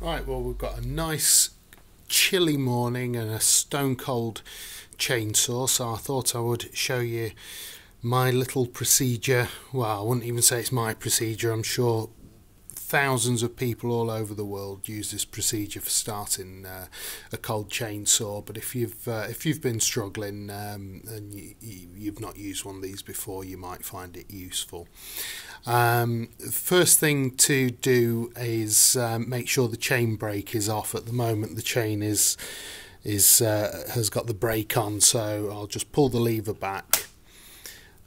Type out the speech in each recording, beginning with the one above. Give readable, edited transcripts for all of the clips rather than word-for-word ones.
Right, well, we've got a nice chilly morning and a stone cold chainsaw, so I thought I would show you my little procedure. Well, I wouldn't even say it's my procedure. I'm sure thousands of people all over the world use this procedure for starting a cold chainsaw, but if you've been struggling and you've not used one of these before, you might find it useful. First thing to do is make sure the chain brake is off. At the moment the chain has got the brake on, so I'll just pull the lever back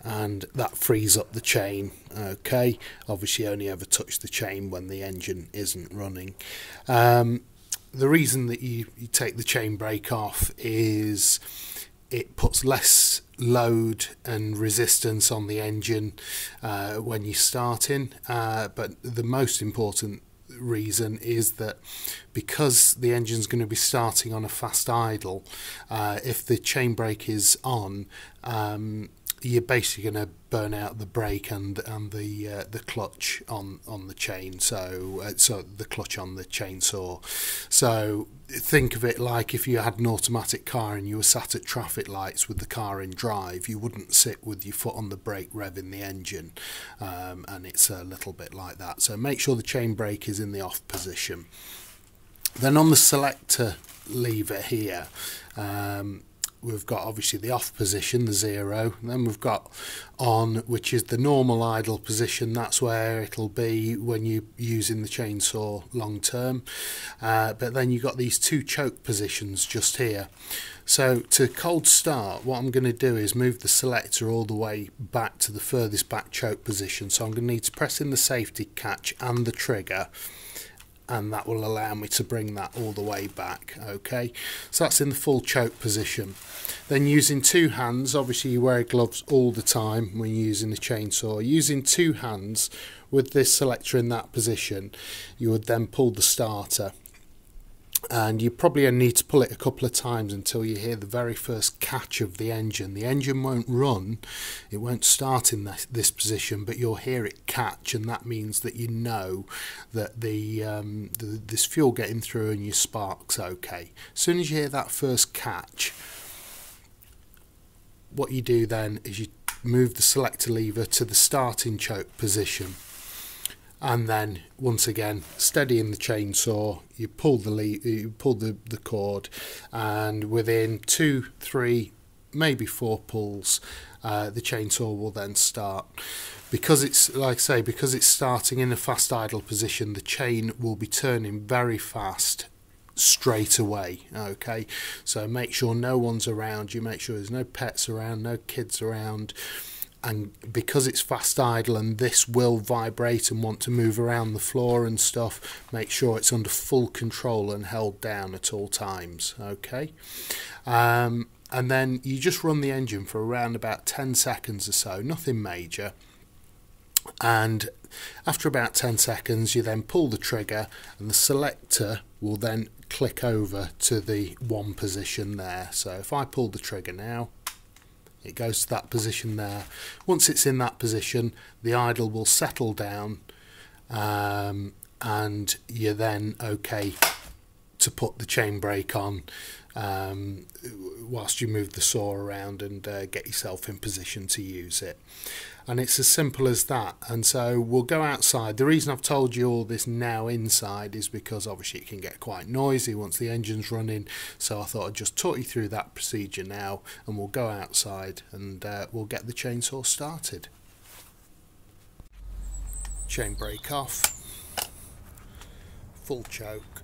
and that frees up the chain. Okay, obviously only ever touch the chain when the engine isn't running. The reason that you take the chain brake off is it puts less load and resistance on the engine when you're starting, but the most important reason is that because the engine's going to be starting on a fast idle, if the chain brake is on, you're basically going to burn out the brake and the clutch on the chain, so the clutch on the chainsaw. So think of it like if you had an automatic car and you were sat at traffic lights with the car in drive, you wouldn't sit with your foot on the brake revving the engine, and it's a little bit like that. So make sure the chain brake is in the off position. Then on the selector lever here, we've got obviously the off position, the 0, and then we've got on, which is the normal idle position. That's where it'll be when you're using the chainsaw long term. But then you've got these two choke positions just here. So to cold start, what I'm going to do is move the selector all the way back to the furthest back choke position. So I'm going to need to press in the safety catch and the trigger, and that will allow me to bring that all the way back. Okay, so that's in the full choke position. Then using two hands, obviously you wear gloves all the time when you're using the chainsaw. Using two hands with this selector in that position, you would then pull the starter, and you probably only need to pull it a couple of times until you hear the very first catch of the engine. The engine won't run, it won't start in this position, but you'll hear it catch, and that means that you know that this fuel getting through and your spark's okay. As soon as you hear that first catch, what you do then is you move the selector lever to the starting choke position, and then once again steadying the chainsaw, you pull the cord, and within 2, 3, maybe 4 pulls, the chainsaw will then start. Because it's, like I say, because it's starting in a fast idle position, the chain will be turning very fast straight away. Okay, so make sure no one's around you, make sure there's no pets around, no kids around. And because it's fast idle and this will vibrate and want to move around the floor and stuff, make sure it's under full control and held down at all times. Okay, and then you just run the engine for around about 10 seconds or so, nothing major. And after about 10 seconds you then pull the trigger, and the selector will then click over to the 1 position there. So if I pull the trigger now, it goes to that position there. Once it's in that position, the idle will settle down, and you're then okay to put the chain brake on whilst you move the saw around and get yourself in position to use it. And it's as simple as that. And so we'll go outside. The reason I've told you all this now inside is because obviously it can get quite noisy once the engine's running, so I thought I'd just talk you through that procedure now, and we'll go outside and we'll get the chainsaw started. Chain brake off, full choke,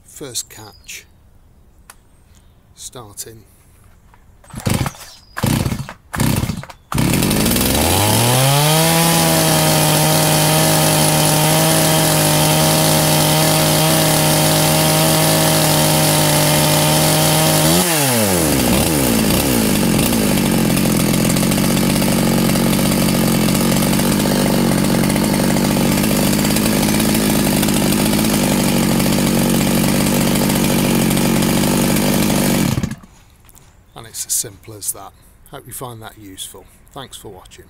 first catch, starting. And it's as simple as that. Hope you find that useful. Thanks for watching.